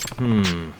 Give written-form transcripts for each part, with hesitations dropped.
Hmm.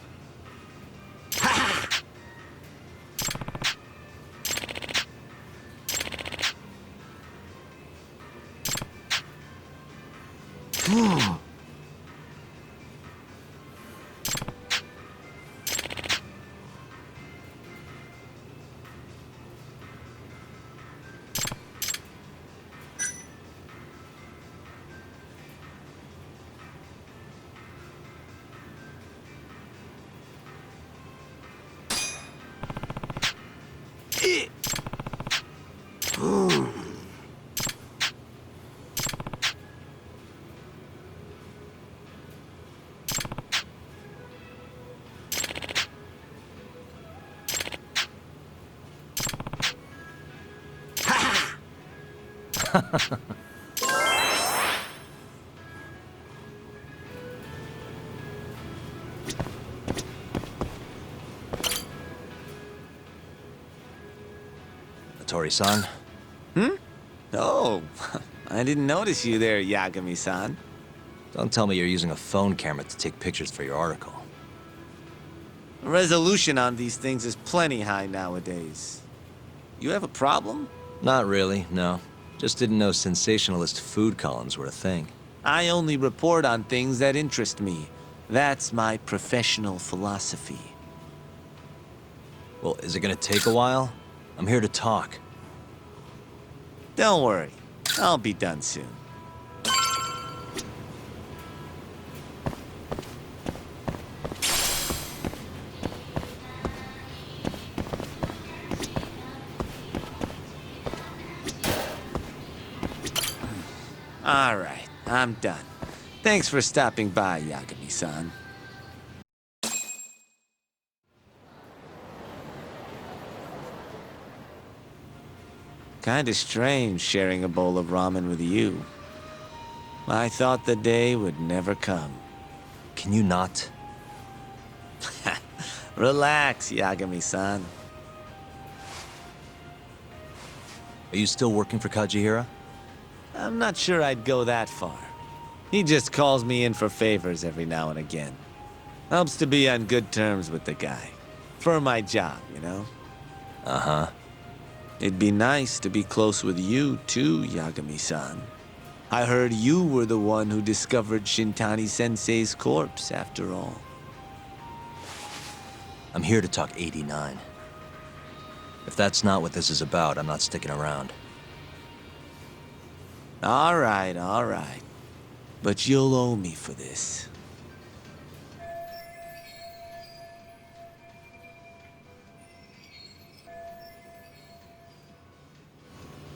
Tori-san? Oh, I didn't notice you there, Yagami-san. Don't tell me you're using a phone camera to take pictures for your article. Resolution on these things is plenty high nowadays. You have a problem? Not really, no. Just didn't know sensationalist food columns were a thing. I only report on things that interest me. That's my professional philosophy. Well, is it gonna take a while? I'm here to talk. Don't worry, I'll be done soon. All right, I'm done. Thanks for stopping by, Yagami-san. Kinda strange sharing a bowl of ramen with you. I thought the day would never come. Can you not? Relax, Yagami-san. Are you still working for Kajihira? I'm not sure I'd go that far. He just calls me in for favors every now and again. Helps to be on good terms with the guy. For my job, you know? Uh-huh. It'd be nice to be close with you, too, Yagami-san. I heard you were the one who discovered Shintani-sensei's corpse, after all. I'm here to talk 89. If that's not what this is about, I'm not sticking around. All right, all right. But you'll owe me for this.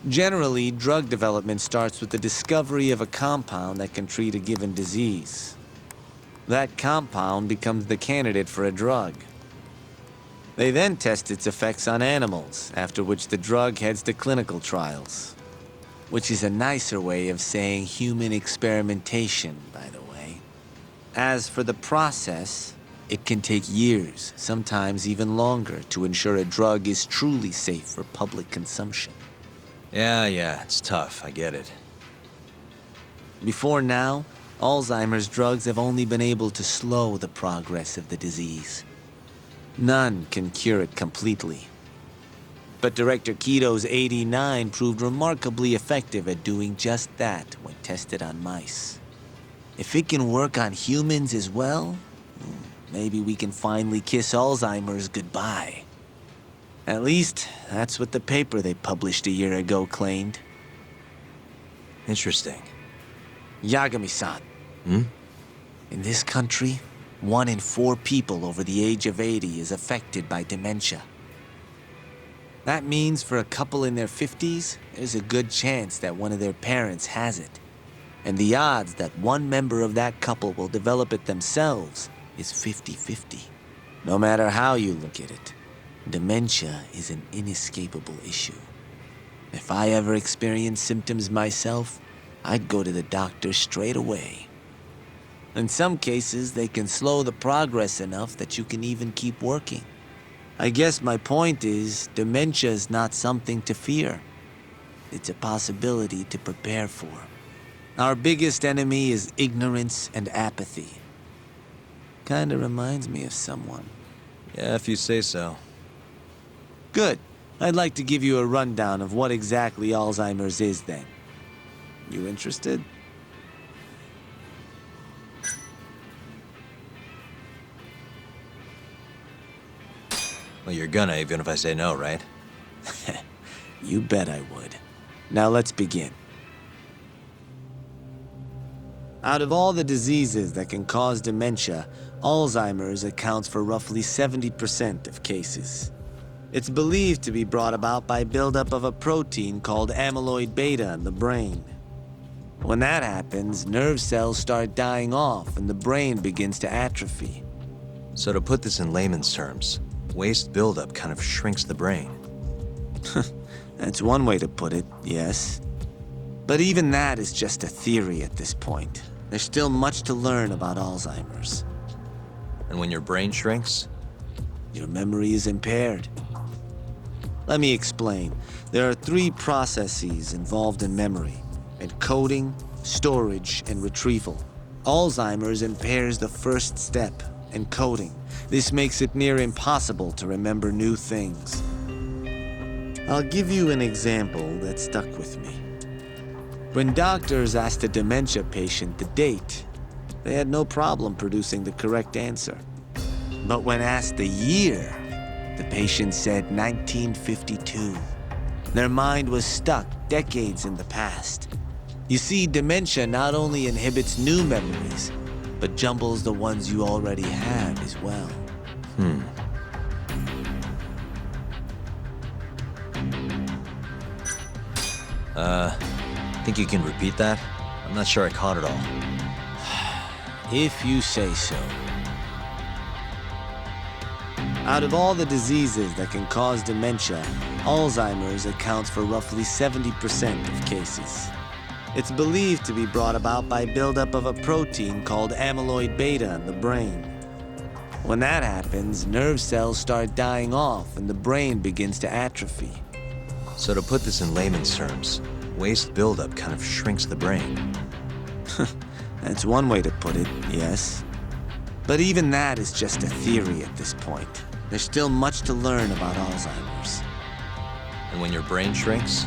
Generally, drug development starts with the discovery of a compound that can treat a given disease. That compound becomes the candidate for a drug. They then test its effects on animals, after which the drug heads to clinical trials. Which is a nicer way of saying human experimentation, by the way. As for the process, it can take years, sometimes even longer, to ensure a drug is truly safe for public consumption. Yeah, it's tough, I get it. Before now, Alzheimer's drugs have only been able to slow the progress of the disease. None can cure it completely. But Director Kito's 89 proved remarkably effective at doing just that when tested on mice. If it can work on humans as well, maybe we can finally kiss Alzheimer's goodbye. At least, that's what the paper they published a year ago claimed. Interesting. Yagami-san. In this country, 1 in 4 people over the age of 80 is affected by dementia. That means for a couple in their 50s, there's a good chance that one of their parents has it. And the odds that one member of that couple will develop it themselves is 50-50. No matter how you look at it, dementia is an inescapable issue. If I ever experienced symptoms myself, I'd go to the doctor straight away. In some cases, they can slow the progress enough that you can even keep working. I guess my point is, dementia is not something to fear. It's a possibility to prepare for. Our biggest enemy is ignorance and apathy. Kinda reminds me of someone. Yeah, if you say so. Good. I'd like to give you a rundown of what exactly Alzheimer's is then. You interested? Well, you're gonna, even if I say no, right? You bet I would. Now let's begin. Out of all the diseases that can cause dementia, Alzheimer's accounts for roughly 70% of cases. It's believed to be brought about by buildup of a protein called amyloid beta in the brain. When that happens, nerve cells start dying off and the brain begins to atrophy. So to put this in layman's terms, waste buildup kind of shrinks the brain. That's one way to put it, yes. But even that is just a theory at this point. There's still much to learn about Alzheimer's. And when your brain shrinks? Your memory is impaired. Let me explain. There are 3 processes involved in memory: encoding, storage, and retrieval. Alzheimer's impairs the first step, encoding. This makes it near impossible to remember new things. I'll give you an example that stuck with me. When doctors asked a dementia patient the date, they had no problem producing the correct answer. But when asked the year, the patient said 1952. Their mind was stuck decades in the past. You see, dementia not only inhibits new memories, but jumbles the ones you already have as well. Think you can repeat that? I'm not sure I caught it all. If you say so. Out of all the diseases that can cause dementia, Alzheimer's accounts for roughly 70% of cases. It's believed to be brought about by buildup of a protein called amyloid beta in the brain. When that happens, nerve cells start dying off and the brain begins to atrophy. So to put this in layman's terms, waste buildup kind of shrinks the brain. That's one way to put it, yes. But even that is just a theory at this point. There's still much to learn about Alzheimer's. And when your brain shrinks?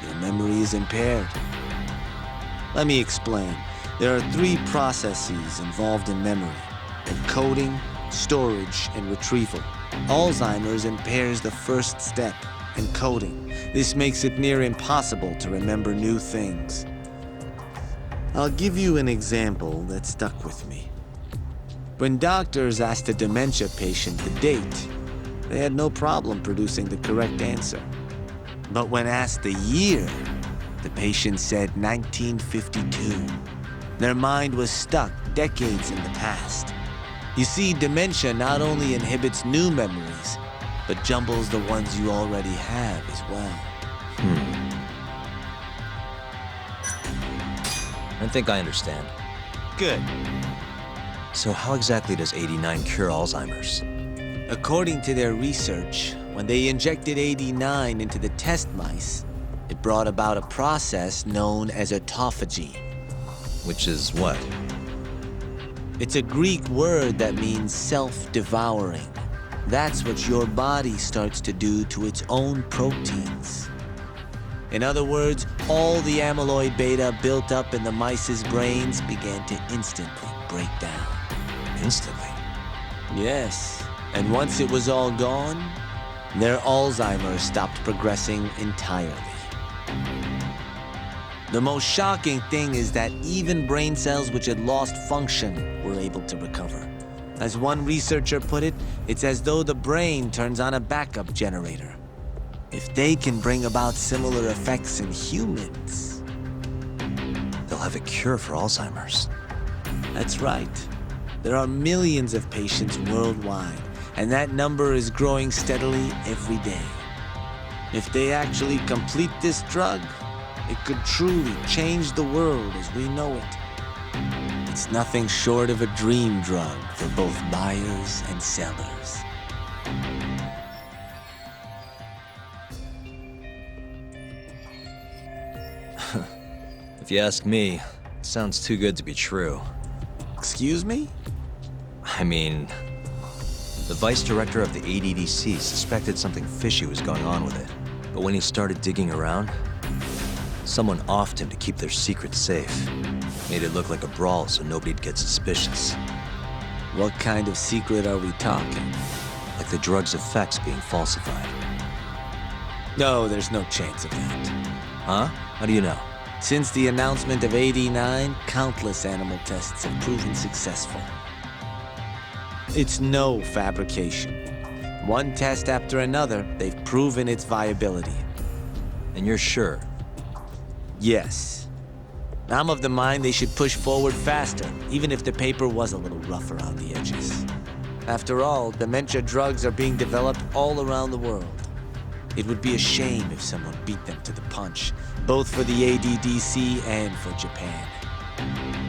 Your memory is impaired. Let me explain. There are 3 processes involved in memory: encoding, storage, and retrieval. Alzheimer's impairs the first step, encoding. This makes it near impossible to remember new things. I'll give you an example that stuck with me. When doctors asked a dementia patient the date, they had no problem producing the correct answer. But when asked the year, the patient said 1952. Their mind was stuck decades in the past. You see, dementia not only inhibits new memories, but jumbles the ones you already have as well. I think I understand. Good. So how exactly does 89 cure Alzheimer's? According to their research, when they injected 89 into the test mice, it brought about a process known as autophagy. Which is what? It's a Greek word that means self-devouring. That's what your body starts to do to its own proteins. In other words, all the amyloid beta built up in the mice's brains began to instantly break down. Instantly? Yes, and once it was all gone, their Alzheimer's stopped progressing entirely. The most shocking thing is that even brain cells which had lost function were able to recover. As one researcher put it, it's as though the brain turns on a backup generator. If they can bring about similar effects in humans, They'll have a cure for Alzheimer's. that's right. There are millions of patients worldwide, and that number is growing steadily every day. If they actually complete this drug, it could truly change the world as we know it. It's nothing short of a dream drug for both buyers and sellers. If you ask me, it sounds too good to be true. Excuse me? I mean, the vice director of the ADDC suspected something fishy was going on with it. But when he started digging around, someone offed him to keep their secret safe. Made it look like a brawl so nobody'd get suspicious. What kind of secret are we talking? Like the drug's effects being falsified. No, there's no chance of that. Huh? How do you know? Since the announcement of 89, countless animal tests have proven successful. It's no fabrication. One test after another, they've proven its viability. And you're sure? Yes. I'm of the mind they should push forward faster, even if the paper was a little rough around the edges. After all, dementia drugs are being developed all around the world. It would be a shame if someone beat them to the punch, both for the ADDC and for Japan.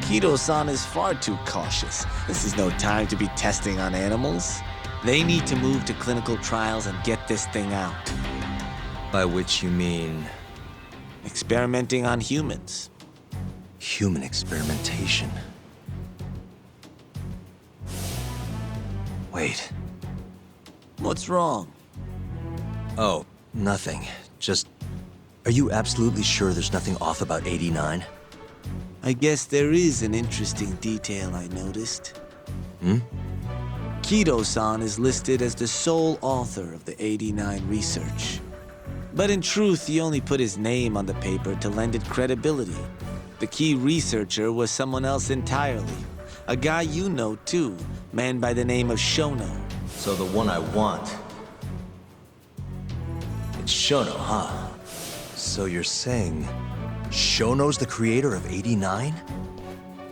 Kido-san is far too cautious. This is no time to be testing on animals. They need to move to clinical trials and get this thing out. By which you mean... Experimenting on humans. human experimentation. Wait. What's wrong? Oh, nothing. Just... Are you absolutely sure there's nothing off about 89? I guess there is an interesting detail I noticed. Hmm? Kido-san is listed as the sole author of the 89 research. But in truth, he only put his name on the paper to lend it credibility. The key researcher was someone else entirely. A guy you know too, man by the name of Shono. So the one I want... It's Shono, huh? So you're saying... Shono's the creator of 89?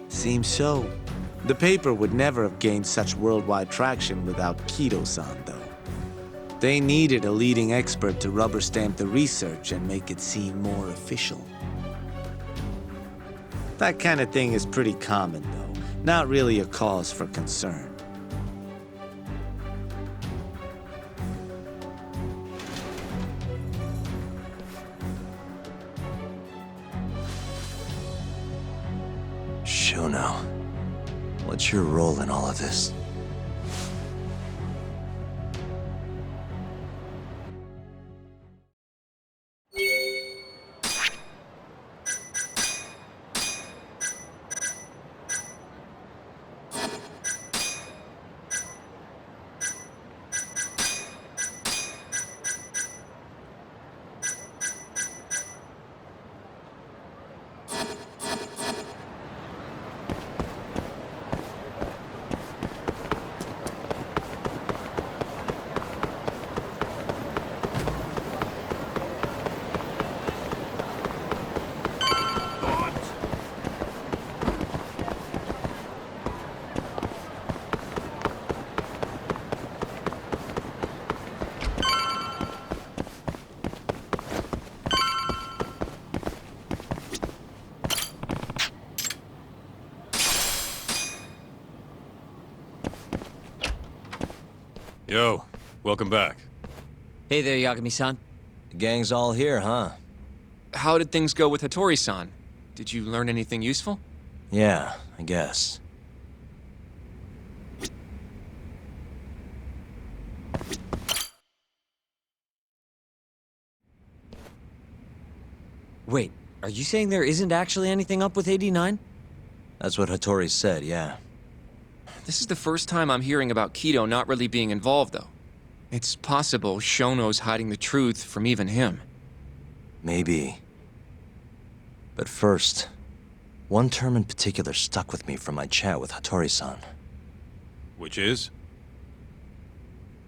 Seems so. The paper would never have gained such worldwide traction without Kido-san, though. They needed a leading expert to rubber stamp the research and make it seem more official. That kind of thing is pretty common, though. Not really a cause for concern. Shono, what's your role in all of this? Yo, welcome back. Hey there, Yagami-san. The gang's all here, huh? How did things go with Hattori-san? Did you learn anything useful? Yeah, I guess. Wait, are you saying there isn't actually anything up with 89? That's what Hattori said, yeah. This is the first time I'm hearing about Kido not really being involved, though. It's possible Shono's hiding the truth from even him. Maybe. But first, one term in particular stuck with me from my chat with Hattori-san. Which is?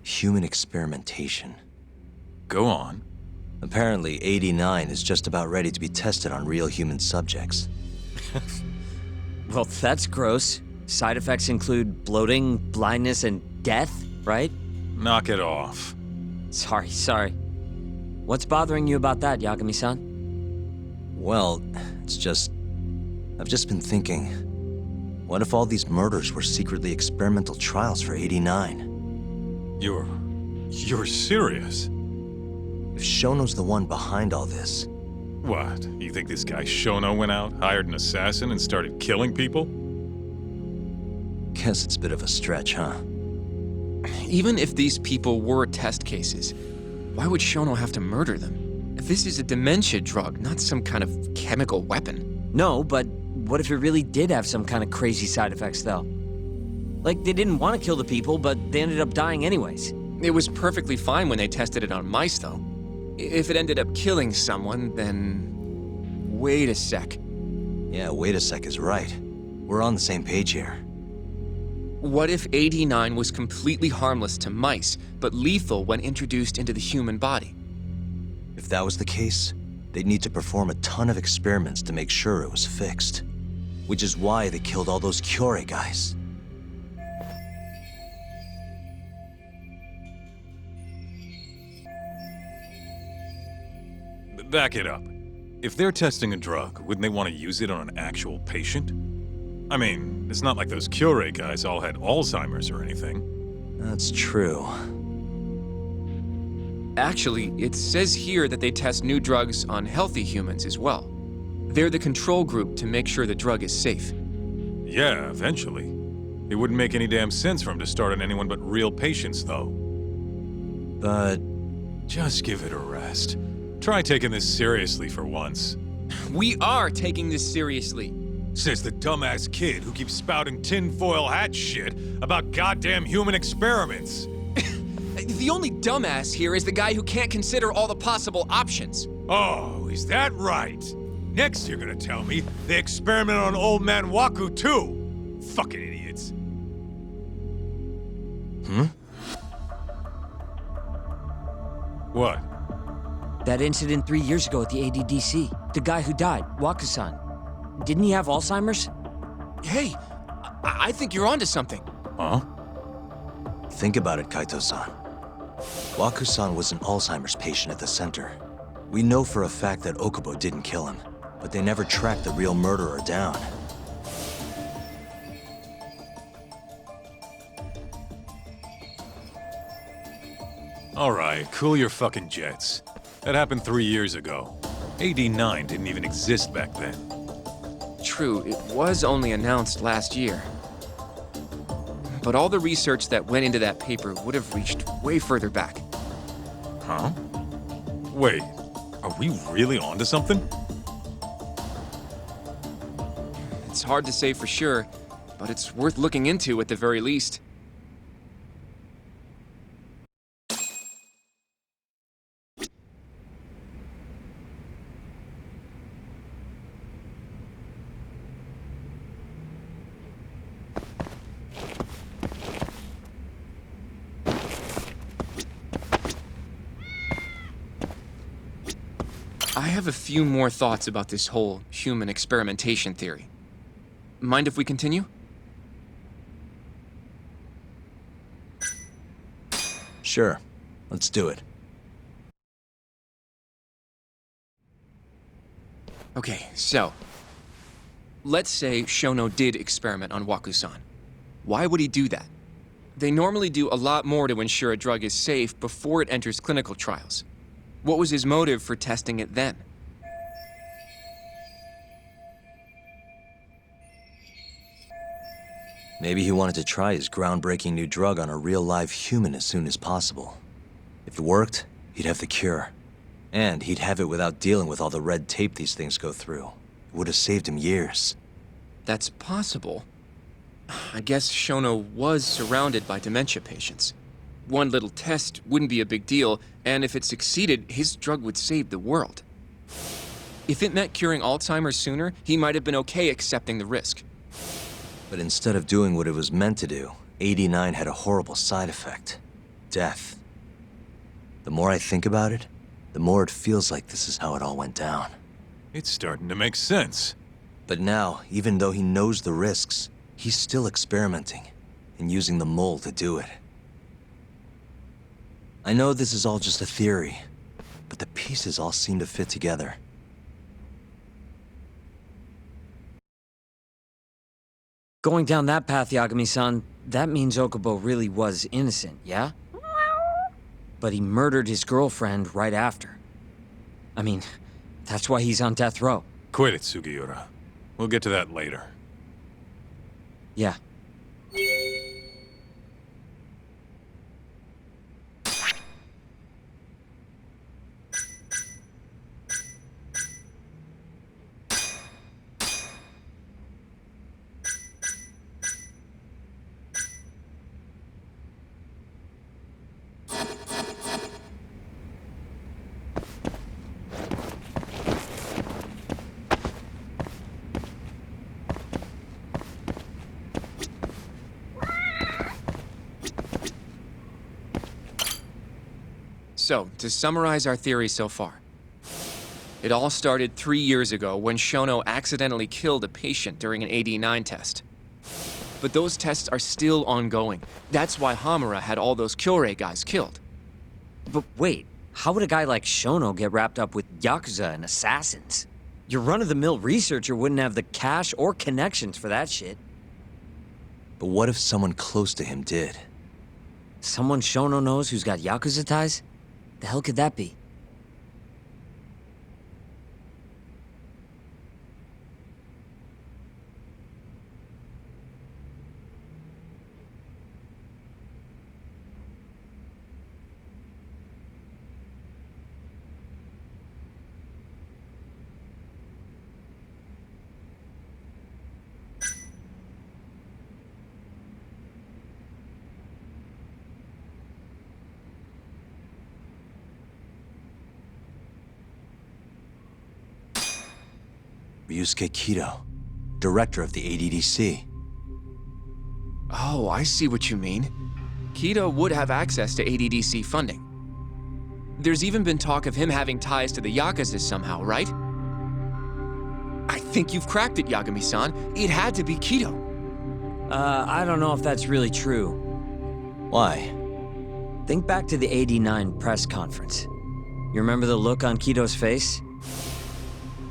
Human experimentation. Go on. Apparently, 89 is just about ready to be tested on real human subjects. Well, that's gross. Side effects include bloating, blindness, and death, right? Knock it off. Sorry. What's bothering you about that, Yagami-san? Well, it's just... I've just been thinking... What if all these murders were secretly experimental trials for 89? You're serious? If Shono's the one behind all this... What? You think this guy Shono went out, hired an assassin, and started killing people? Guess it's a bit of a stretch, huh? Even if these people were test cases, why would Shono have to murder them? This is a dementia drug, not some kind of chemical weapon. No, but what if it really did have some kind of crazy side effects, though? Like, they didn't want to kill the people, but they ended up dying anyways. It was perfectly fine when they tested it on mice, though. If it ended up killing someone, then... Wait a sec. Yeah, wait a sec is right. We're on the same page here. What if 89 was completely harmless to mice, but lethal when introduced into the human body? If that was the case, they'd need to perform a ton of experiments to make sure it was fixed. Which is why they killed all those Kyorei guys. Back it up. If they're testing a drug, wouldn't they want to use it on an actual patient? I mean, it's not like those Kyorei guys all had Alzheimer's or anything. That's true. Actually, it says here that they test new drugs on healthy humans as well. They're the control group to make sure the drug is safe. Yeah, eventually. It wouldn't make any damn sense for them to start on anyone but real patients, though. But Just give it a rest. Try taking this seriously for once. We are taking this seriously. Says the dumbass kid who keeps spouting tinfoil hat shit about goddamn human experiments. The only dumbass here is the guy who can't consider all the possible options. Oh, is that right? Next you're gonna tell me they experiment on old man Waku too. Fucking idiots. What? That incident 3 years ago at the ADDC. The guy who died, Waku-san. Didn't he have Alzheimer's? Hey, I think you're onto something. Huh? think about it, Kaito-san. Waku-san was an Alzheimer's patient at the center. We know for a fact that Okubo didn't kill him, but they never tracked the real murderer down. All right, cool your fucking jets. That happened 3 years ago. AD9 didn't even exist back then. True, it was only announced last year. But all the research that went into that paper would have reached way further back. Huh? Wait, are we really onto something? It's hard to say for sure, but it's worth looking into at the very least. I have a few more thoughts about this whole human experimentation theory. Mind if we continue? Sure, let's do it. Okay, so... let's say Shono did experiment on Waku-san. Why would he do that? They normally do a lot more to ensure a drug is safe before it enters clinical trials. What was his motive for testing it then? Maybe he wanted to try his groundbreaking new drug on a real live human as soon as possible. If it worked, he'd have the cure. And he'd have it without dealing with all the red tape these things go through. It would have saved him years. That's possible. I guess Shono was surrounded by dementia patients. One little test wouldn't be a big deal, and if it succeeded, his drug would save the world. If it meant curing Alzheimer's sooner, he might have been okay accepting the risk. But instead of doing what it was meant to do, 89 had a horrible side effect. Death. The more I think about it, the more it feels like this is how it all went down. It's starting to make sense. But now, even though he knows the risks, he's still experimenting and using the mole to do it. I know this is all just a theory, but the pieces all seem to fit together. Going down that path, Yagami-san, that means Okubo really was innocent, yeah? But he murdered his girlfriend right after. I mean, that's why he's on death row. Quit it, Sugiura. We'll get to that later. Yeah. So, to summarize our theory so far, it all started 3 years ago when Shono accidentally killed a patient during an AD9 test. But those tests are still ongoing. That's why Hamura had all those Kyorei guys killed. But wait, how would a guy like Shono get wrapped up with Yakuza and assassins? Your run-of-the-mill researcher wouldn't have the cash or connections for that shit. But what if someone close to him did? Someone Shono knows who's got Yakuza ties? The hell could that be? Ryusuke Kido, director of the ADDC. Oh, I see what you mean. Kido would have access to ADDC funding. There's even been talk of him having ties to the Yakuza somehow, right? I think you've cracked it, Yagami-san. It had to be Kido. I don't know if that's really true. Why? Think back to the '89 press conference. You remember the look on Kido's face?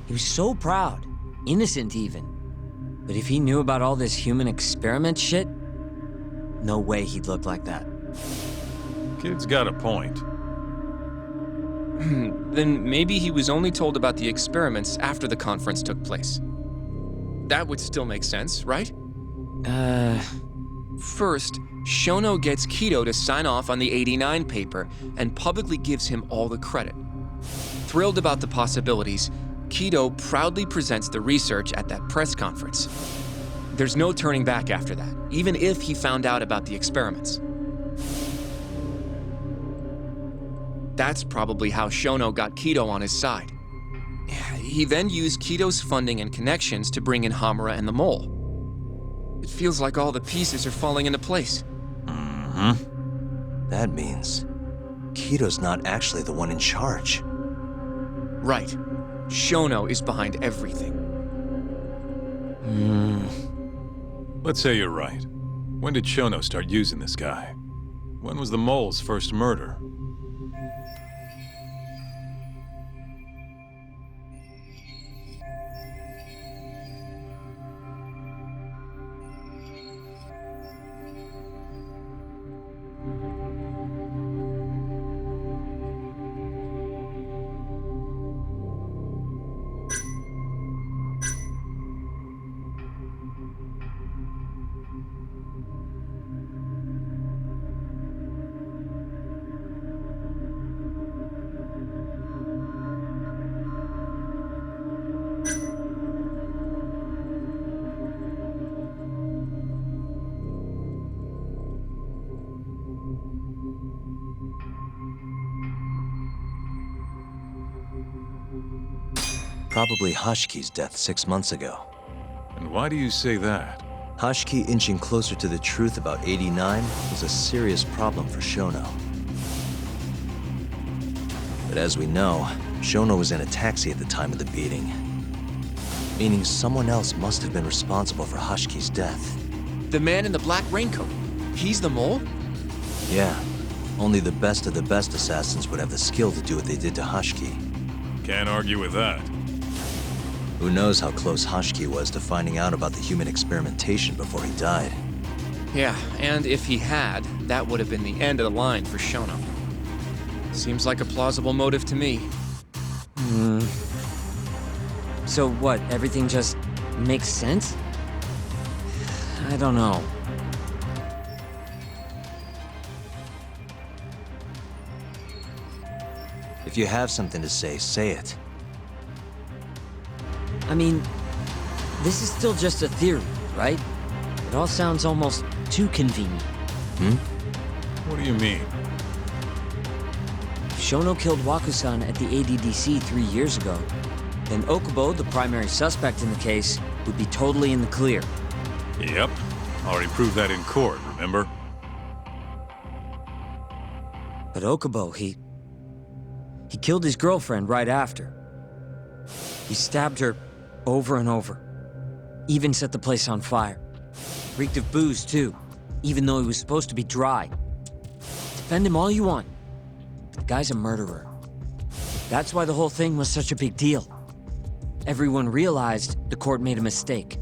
He was so proud, innocent even. But if he knew about all this human experiment shit, no way he'd look like that. Kid's got a point. Then maybe he was only told about the experiments after the conference took place. That would still make sense, right? First, Shono gets Kido to sign off on the '89 paper and publicly gives him all the credit. Thrilled about the possibilities, Kido proudly presents the research at that press conference. There's no turning back after that, even if he found out about the experiments. That's probably how Shono got Kido on his side. He then used Kido's funding and connections to bring in Hamura and the Mole. It feels like all the pieces are falling into place. That means Kido's not actually the one in charge. Right. Shono is behind everything. Let's say you're right. When did Shono start using this guy? When was the mole's first murder? Probably Hashki's death 6 months ago. And why do you say that? Hashki inching closer to the truth about 89 was a serious problem for Shono. But as we know, Shono was in a taxi at the time of the beating. Meaning someone else must have been responsible for Hashki's death. The man in the black raincoat. He's the Mole? Yeah, only the best of the best assassins would have the skill to do what they did to Hashki. Can't argue with that. Who knows how close Hashki was to finding out about the human experimentation before he died. Yeah, and if he had, that would have been the end of the line for Shono. Seems like a plausible motive to me. So what, everything just makes sense? I don't know. If you have something to say it. I mean, this is still just a theory, right? It all sounds almost too convenient. What do you mean? If Shono killed Wakusan at the ADDC 3 years ago, then Okubo, the primary suspect in the case, would be totally in the clear. Yep. Already proved that in court, remember? But Okubo, He killed his girlfriend right after. He stabbed her over and over. Even set the place on fire. Reeked of booze, too, even though he was supposed to be dry. Defend him all you want. The guy's a murderer. That's why the whole thing was such a big deal. Everyone realized the court made a mistake.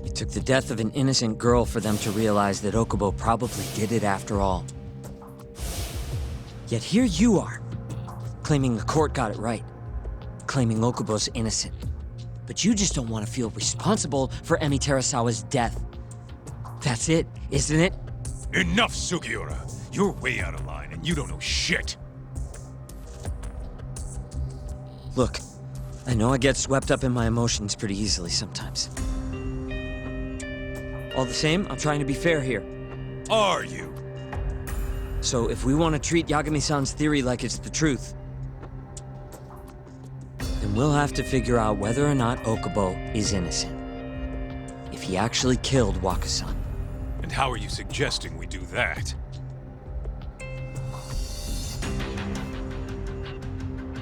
It took the death of an innocent girl for them to realize that Okubo probably did it after all. Yet here you are, claiming the court got it right, claiming Okubo's innocent. But you just don't want to feel responsible for Emi Terasawa's death. That's it, isn't it? Enough, Sugiura! You're way out of line, and you don't know shit! Look, I know I get swept up in my emotions pretty easily sometimes. All the same, I'm trying to be fair here. Are you? So if we want to treat Yagami-san's theory like it's the truth, then we'll have to figure out whether or not Okubo is innocent. If he actually killed Waka-san. And how are you suggesting we do that?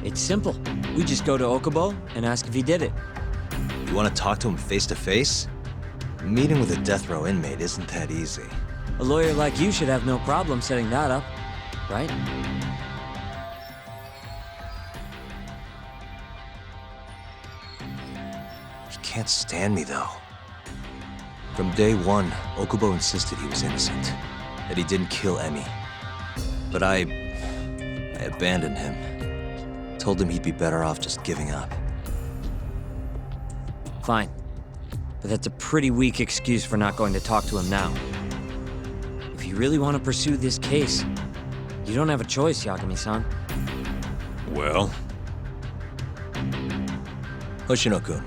It's simple. We just go to Okubo and ask if he did it. You want to talk to him face to face? Meeting with a death row inmate isn't that easy. A lawyer like you should have no problem setting that up, right? He can't stand me, though. From day one, Okubo insisted he was innocent, that he didn't kill Emi. But I abandoned him. Told him he'd be better off just giving up. Fine. But that's a pretty weak excuse for not going to talk to him now. If you really want to pursue this case, you don't have a choice, Yagami-san. Well? Hoshino-kun,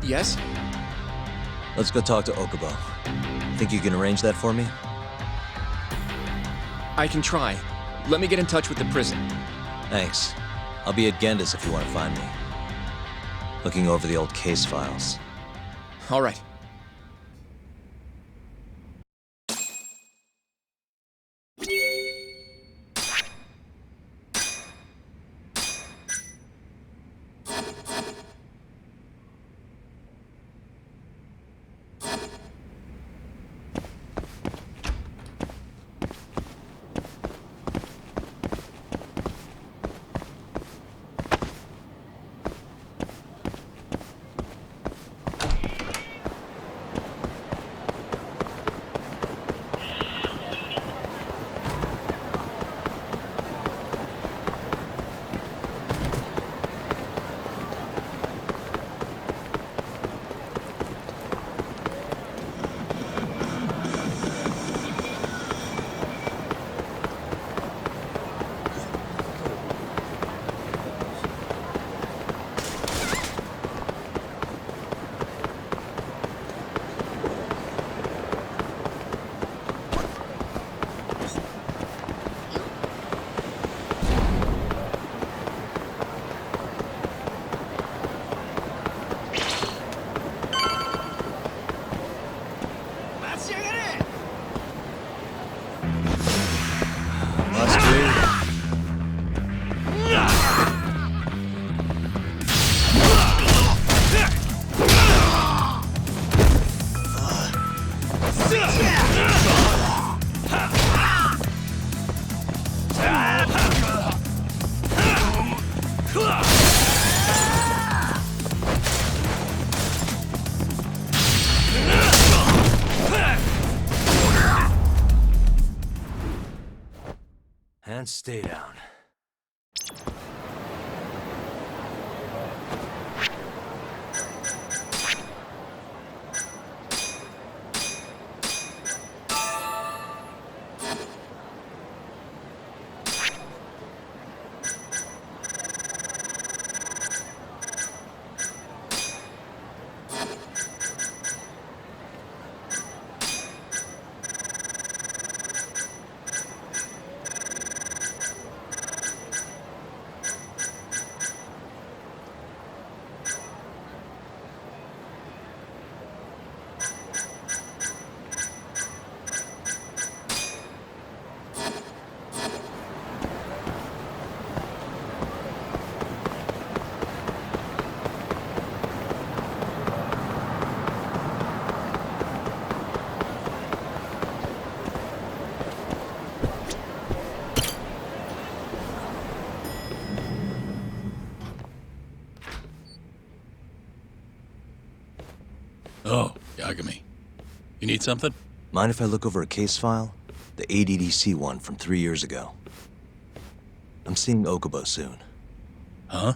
Yes? let's go talk to Okubo. Think you can arrange that for me? I can try. Let me get in touch with the prison. Thanks. I'll be at Genda's if you want to find me. Looking over the old case files. All right. And stay down. Oh, Yagami. You need something? Mind if I look over a case file? The ADDC one from 3 years ago. I'm seeing Okubo soon. Huh?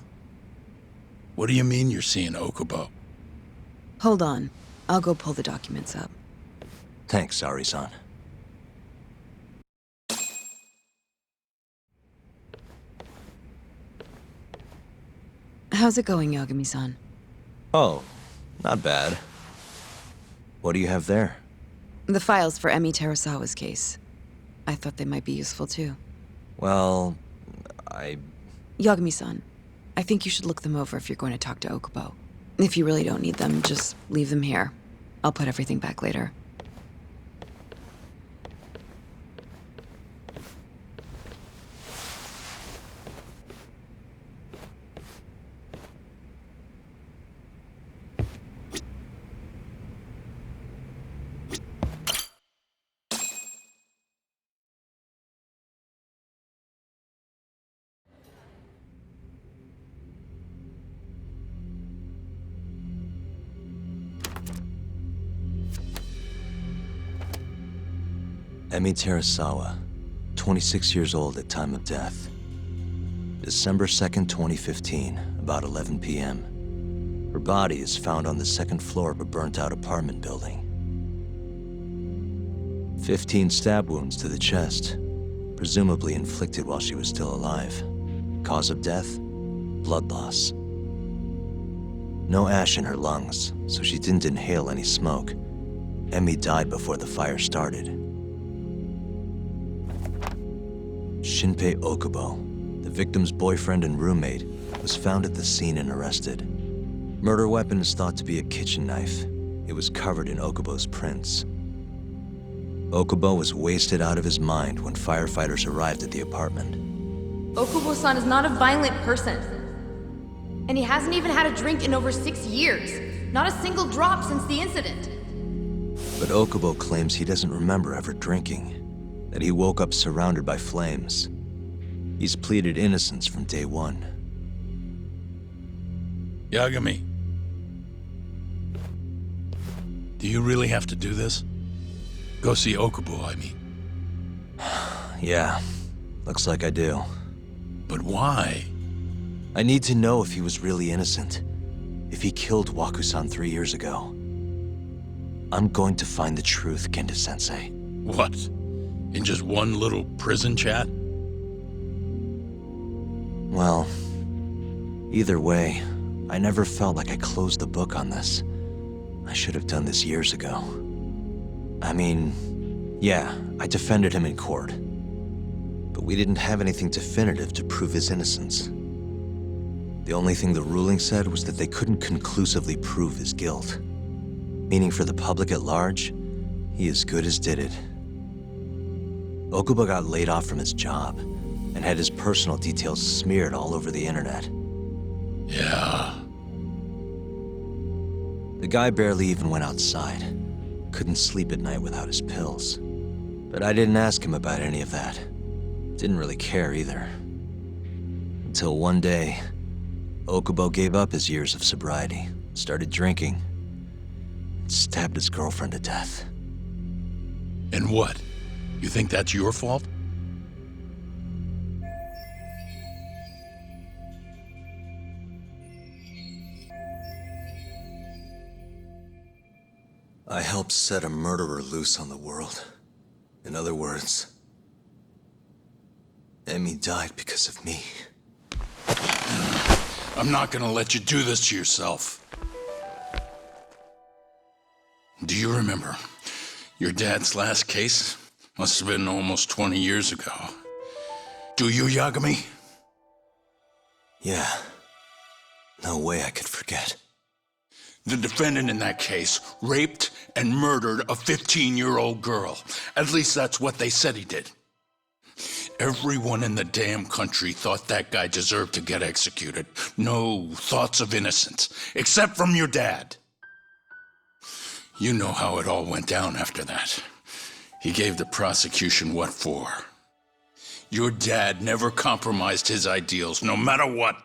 What do you mean you're seeing Okubo? Hold on. I'll go pull the documents up. Thanks, Ari-san. How's it going, Yagami-san? Oh, not bad. What do you have there? The files for Emi Terasawa's case. I thought they might be useful too. Well, Yagami-san, I think you should look them over if you're going to talk to Okubo. If you really don't need them, just leave them here. I'll put everything back later. Emi Terasawa, 26 years old at time of death. December 2nd, 2015, about 11 p.m. Her body is found on the second floor of a burnt-out apartment building. 15 stab wounds to the chest, presumably inflicted while she was still alive. Cause of death? Blood loss. No ash in her lungs, so she didn't inhale any smoke. Emi died before the fire started. Shinpei Okubo, the victim's boyfriend and roommate, was found at the scene and arrested. Murder weapon is thought to be a kitchen knife. It was covered in Okubo's prints. Okubo was wasted out of his mind when firefighters arrived at the apartment. Okubo-san is not a violent person. And he hasn't even had a drink in over 6 years. Not a single drop since the incident. But Okubo claims he doesn't remember ever drinking, that he woke up surrounded by flames. He's pleaded innocence from day one. Yagami. Do you really have to do this? Go see Okubo, I mean. Yeah, looks like I do. But why? I need to know if he was really innocent. If he killed Waku-san 3 years ago. I'm going to find the truth, Kenta-sensei. What? In just one little prison chat? Well, either way, I never felt like I closed the book on this. I should have done this years ago. I mean, yeah, I defended him in court. But we didn't have anything definitive to prove his innocence. The only thing the ruling said was that they couldn't conclusively prove his guilt. Meaning for the public at large, he as good as did it. Okubo got laid off from his job and had his personal details smeared all over the internet. Yeah. The guy barely even went outside. Couldn't sleep at night without his pills. But I didn't ask him about any of that. Didn't really care either. Until one day, Okubo gave up his years of sobriety, started drinking, and stabbed his girlfriend to death. And what? You think that's your fault? I helped set a murderer loose on the world. In other words, Emi died because of me. I'm not gonna let you do this to yourself. Do you remember your dad's last case? Must have been almost 20 years ago. Do you, Yagami? Yeah. No way I could forget. The defendant in that case raped and murdered a 15-year-old girl. At least that's what they said he did. Everyone in the damn country thought that guy deserved to get executed. No thoughts of innocence, except from your dad. You know how it all went down after that. He gave the prosecution what for. Your dad never compromised his ideals, no matter what.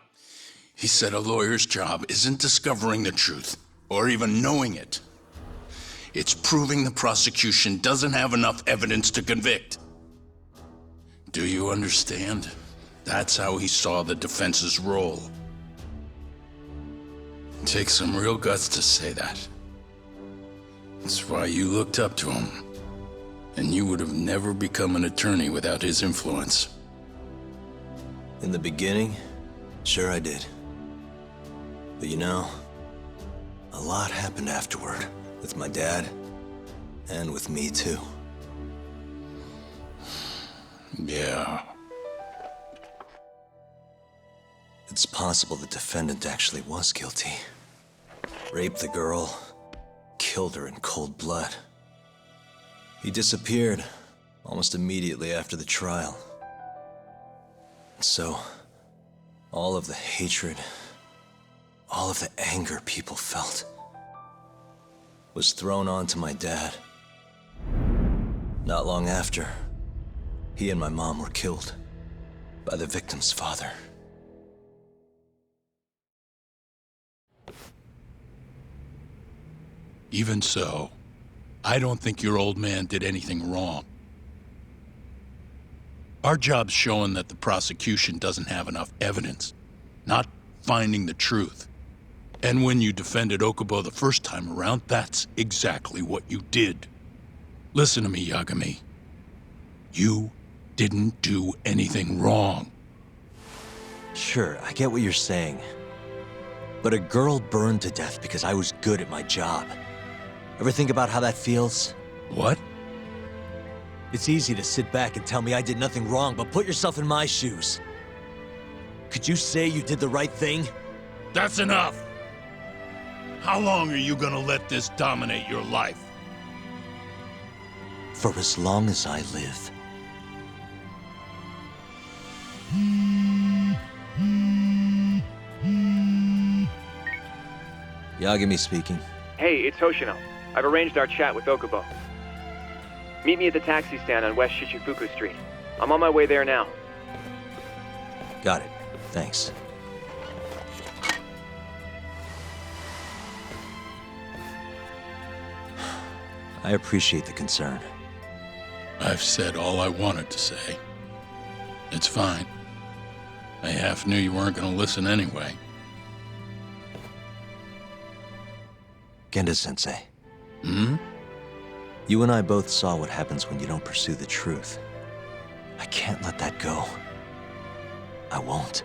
He said a lawyer's job isn't discovering the truth, or even knowing it. It's proving the prosecution doesn't have enough evidence to convict. Do you understand? That's how he saw the defense's role. It takes some real guts to say that. That's why you looked up to him. And you would have never become an attorney without his influence. In the beginning, sure I did. But you know, a lot happened afterward, with my dad, and with me too. Yeah. It's possible the defendant actually was guilty. Raped the girl, killed her in cold blood. He disappeared almost immediately after the trial. So, all of the hatred, all of the anger people felt was thrown onto my dad. Not long after, he and my mom were killed by the victim's father. Even so, I don't think your old man did anything wrong. Our job's showing that the prosecution doesn't have enough evidence, not finding the truth. And when you defended Okubo the first time around, that's exactly what you did. Listen to me, Yagami. You didn't do anything wrong. Sure, I get what you're saying. But a girl burned to death because I was good at my job. Ever think about how that feels? What? It's easy to sit back and tell me I did nothing wrong, but put yourself in my shoes. Could you say you did the right thing? That's enough! How long are you gonna let this dominate your life? For as long as I live. Yagami speaking. Hey, it's Hoshino. I've arranged our chat with Okubo. Meet me at the taxi stand on West Shichifuku Street. I'm on my way there now. Got it. Thanks. I appreciate the concern. I've said all I wanted to say. It's fine. I half knew you weren't gonna listen anyway. Genda-sensei. Hmm? You and I both saw what happens when you don't pursue the truth. I can't let that go. I won't.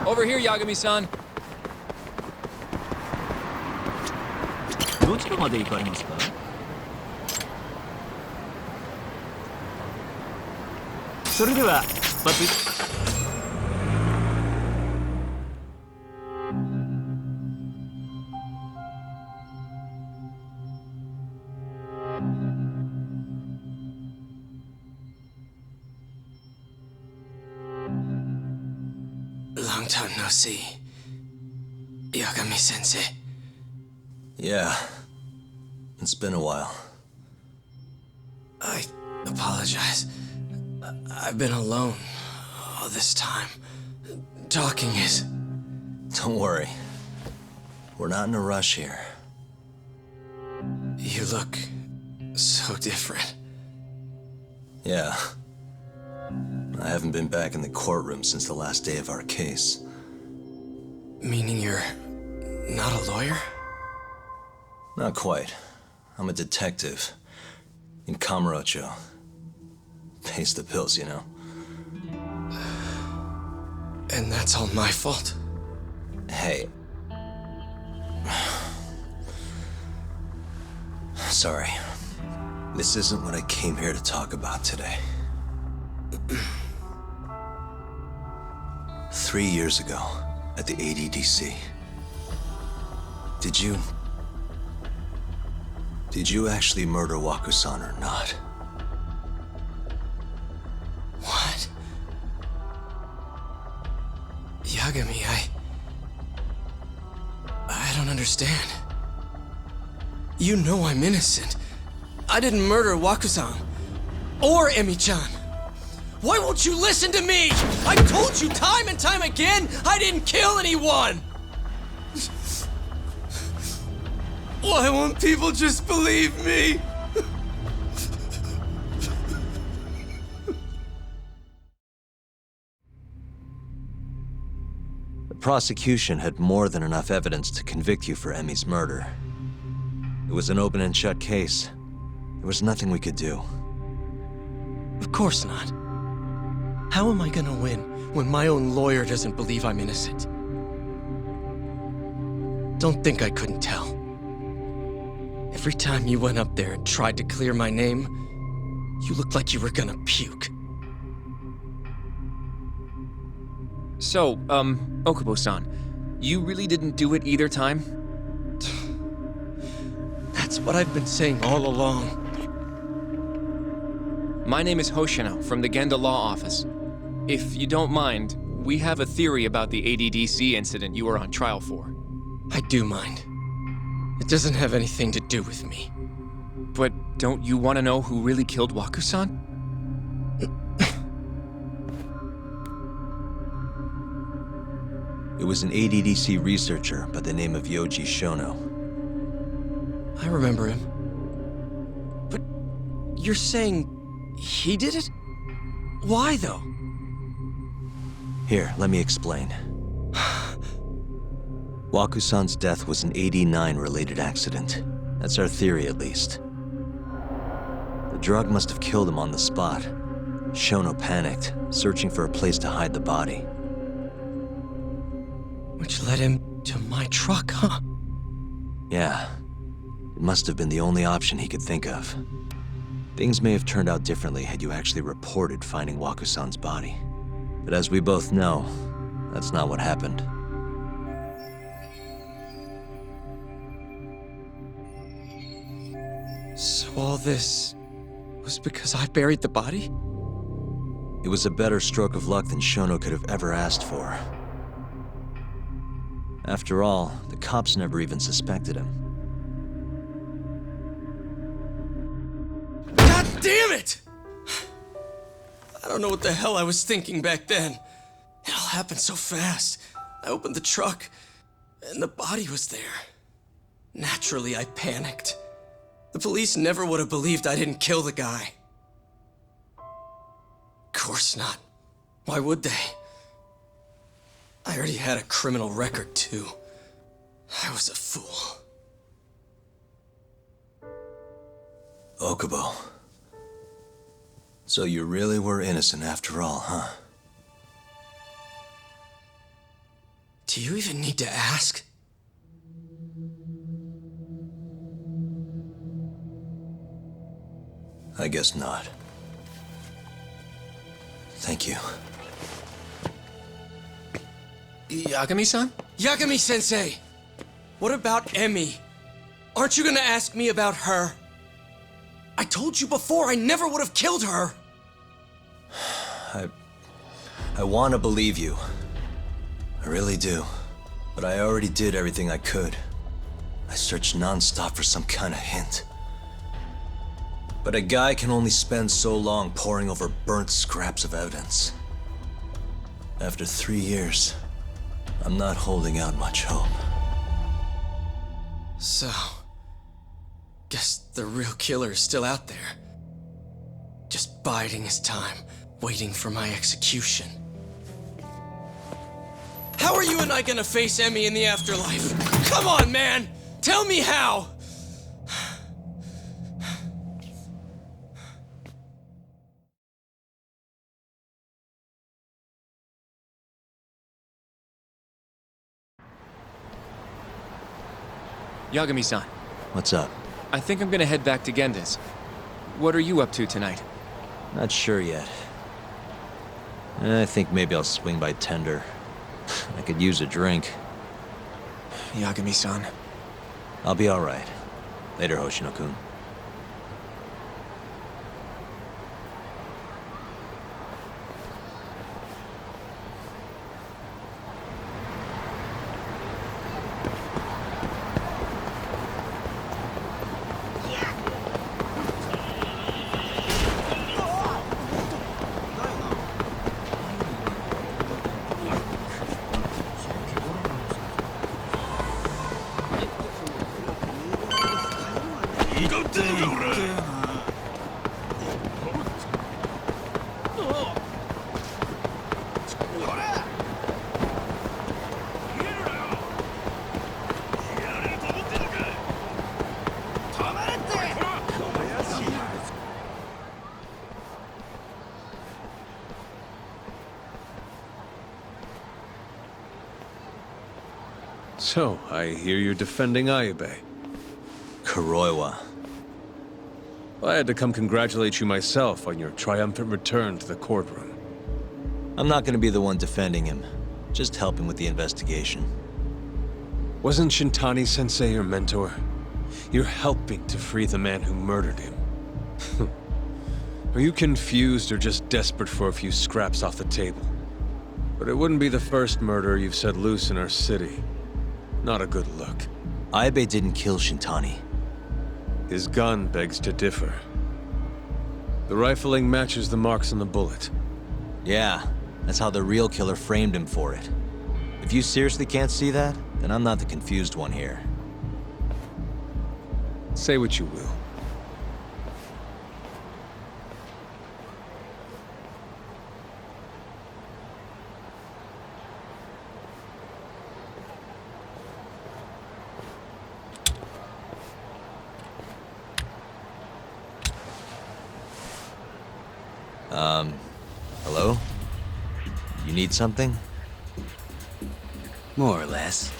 Over here, Yagami-san. どちらまで行かれますか? それでは出発。Long time no see. Yagami-sensei. Yeah. It's been a while. I apologize. I've been alone all this time. Talking is... Don't worry. We're not in a rush here. You look so different. Yeah. I haven't been back in the courtroom since the last day of our case. Meaning you're not a lawyer? Not quite. I'm a detective. In Kamurocho. Pays the bills, you know. And that's all my fault? sorry. This isn't what I came here to talk about today. 3 years ago, at the ADDC, Did you actually murder Waku-san or not? What? Yagami, I don't understand. You know I'm innocent. I didn't murder Waku-san. Or Emi-chan. Why won't you listen to me? I've told you time and time again, I didn't kill anyone! Why won't people just believe me? The prosecution had more than enough evidence to convict you for Emi's murder. It was an open and shut case. There was nothing we could do. Of course not. How am I gonna win when my own lawyer doesn't believe I'm innocent? Don't think I couldn't tell. Every time you went up there and tried to clear my name, you looked like you were gonna puke. So, Okubo-san, you really didn't do it either time? That's what I've been saying all along. My name is Hoshino from the Genda Law Office. If you don't mind, we have a theory about the ADDC incident you were on trial for. I do mind. It doesn't have anything to do with me. But don't you want to know who really killed Waku-san? It was an ADDC researcher by the name of Yoji Shono. I remember him. But you're saying he did it? Why, though? Here, let me explain. Waku-san's death was an 89-related accident. That's our theory, at least. The drug must have killed him on the spot. Shono panicked, searching for a place to hide the body. Which led him to my truck, huh? Yeah. It must have been the only option he could think of. Things may have turned out differently had you actually reported finding Waku-san's body. But as we both know, that's not what happened. So all this was because I buried the body? It was a better stroke of luck than Shono could have ever asked for. After all, the cops never even suspected him. God damn it! I don't know what the hell I was thinking back then. It all happened so fast. I opened the truck, and the body was there. Naturally, I panicked. The police never would have believed I didn't kill the guy. Of course not. Why would they? I already had a criminal record, too. I was a fool. Okubo. So you really were innocent after all, huh? Do you even need to ask? I guess not. Thank you. Yagami-san? Yagami-sensei! What about Emi? Aren't you gonna ask me about her? I told you before I never would have killed her! I want to believe you. I really do. But I already did everything I could. I searched non-stop for some kind of hint. But a guy can only spend so long poring over burnt scraps of evidence. After 3 years, I'm not holding out much hope. So, guess the real killer is still out there. Just biding his time, waiting for my execution. How are you and I gonna face Emi in the afterlife? Come on, man! Tell me how! Yagami-san, What's up? I think I'm gonna head back to Genda's. What are you up to tonight? Not sure yet. I think maybe I'll swing by Tender. I could use a drink. Yagami-san. I'll be alright. Later, Hoshino-kun. So, I hear you're defending Ayube. Kuroiwa. I had to come congratulate you myself on your triumphant return to the courtroom. I'm not gonna be the one defending him. Just helping with the investigation. Wasn't Shintani-sensei your mentor? You're helping to free the man who murdered him. Are you confused or just desperate for a few scraps off the table? But it wouldn't be the first murder you've set loose in our city. Not a good look. Ayube didn't kill Shintani. His gun begs to differ. The rifling matches the marks on the bullet. Yeah, that's how the real killer framed him for it. If you seriously can't see that, then I'm not the confused one here. Say what you will. Hello? You need something? More or less.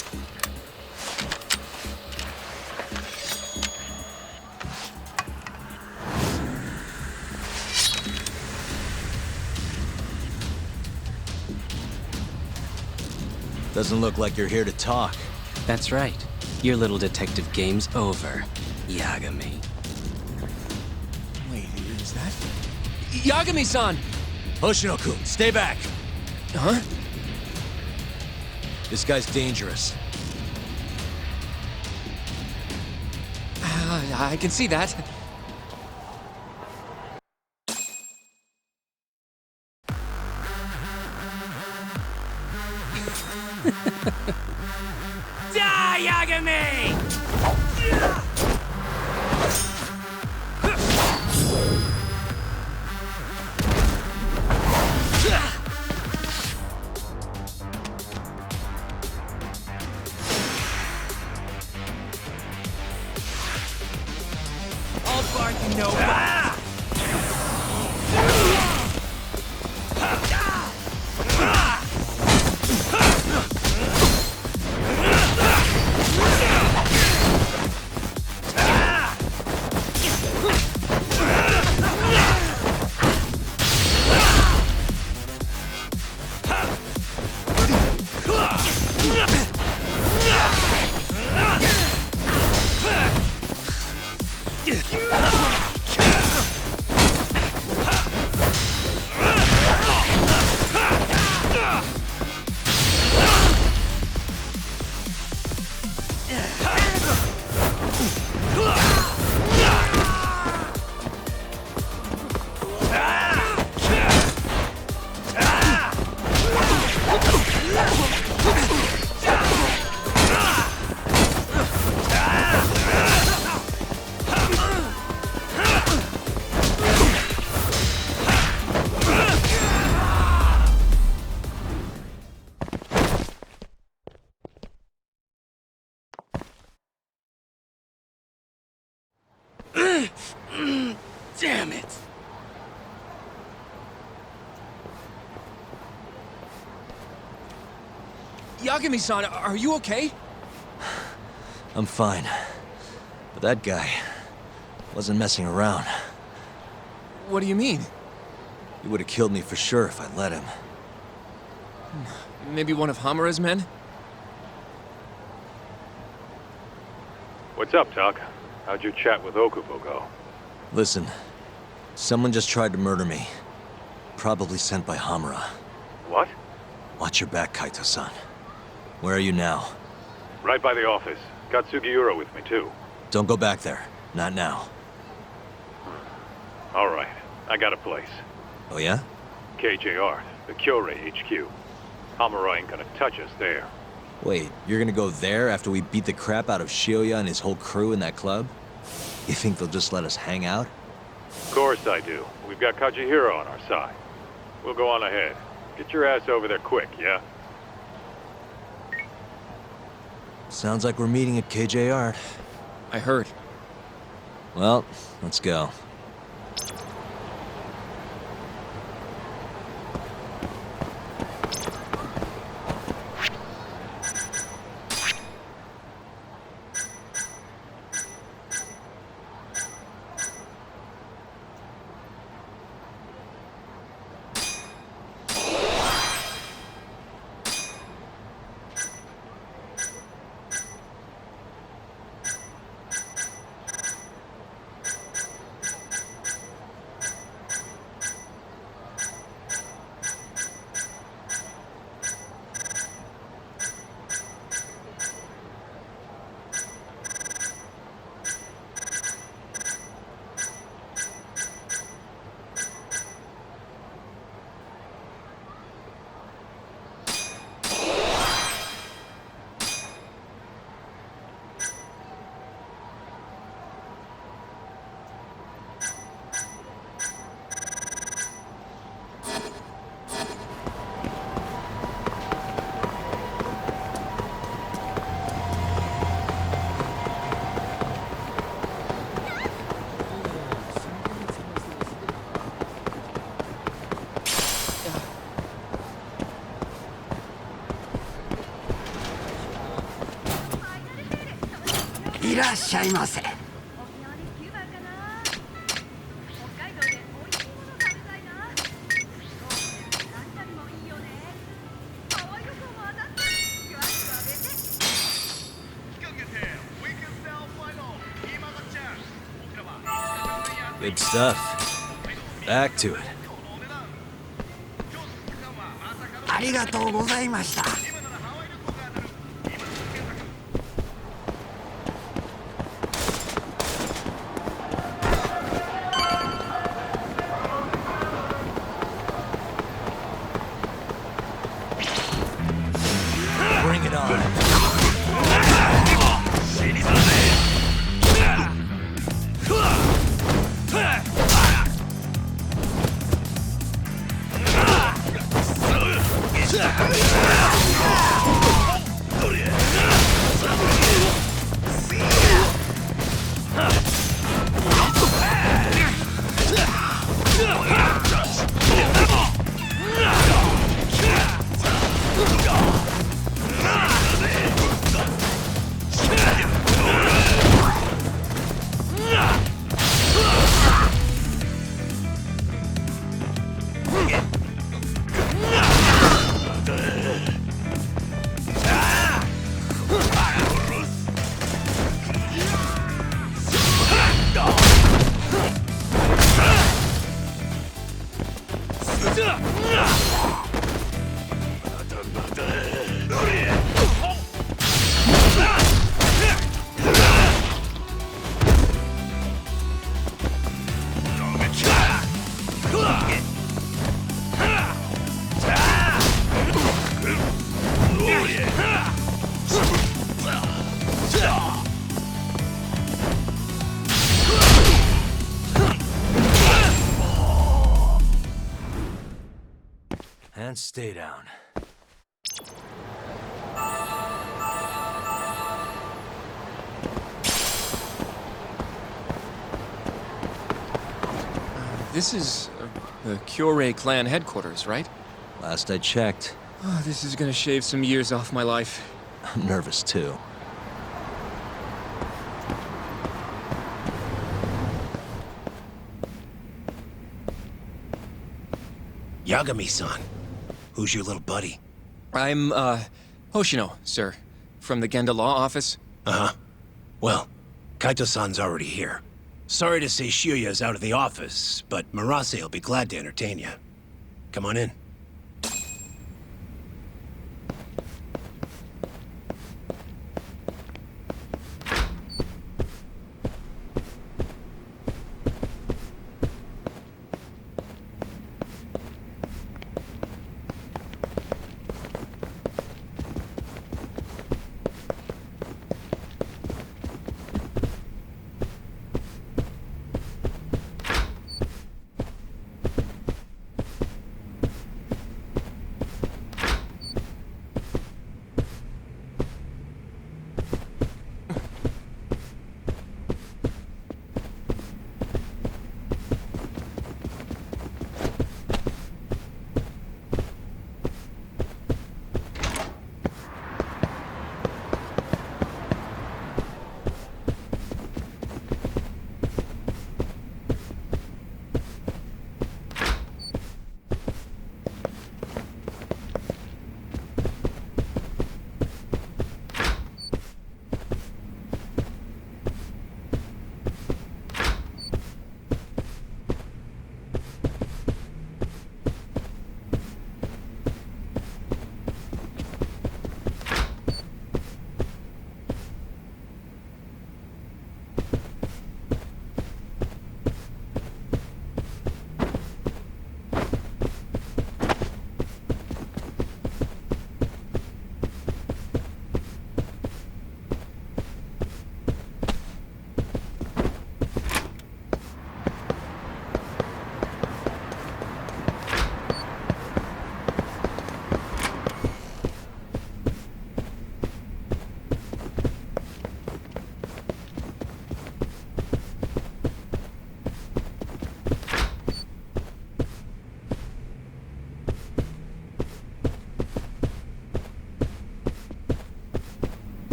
Doesn't look like you're here to talk. That's right. Your little detective game's over, Yagami. Wait, is that... Yagami-san! Hoshino-kun, stay back! Huh? This guy's dangerous. I can see that. Die, Yagami! I'll bark you no. Damn it! Yagami-san, are you okay? I'm fine. But that guy, Wasn't messing around. What do you mean? He would have killed me for sure if I'd let him. Maybe one of Hamura's men? What's up, Tuck? How'd your chat with Okubo go? Listen, someone just tried to murder me. Probably sent by Hamura. What? Watch your back, Kaito-san. Where are you now? Right by the office. Got Sugiura with me, too. Don't go back there. Not now. All right. I got a place. Oh yeah? KJR, the Kyorei HQ. Hamura ain't gonna touch us there. Wait, you're gonna go there after we beat the crap out of Shioya and his whole crew in that club? You think they'll just let us hang out? Of course I do. We've got Kajihiro on our side. We'll go on ahead. Get your ass over there quick, yeah? Sounds like we're meeting at KJR. I heard. Well, let's go. Good stuff. Back to it. Bring it on. And stay down. This is the Kyorei clan headquarters, right? Last I checked. Oh, this is gonna shave some years off my life. I'm nervous too. Yagami-san. Who's your little buddy? I'm, Hoshino, sir. From the Genda Law Office. Uh-huh. Well, Kaito-san's already here. Sorry to say Shiuya's out of the office, but Murase will be glad to entertain you. Come on in.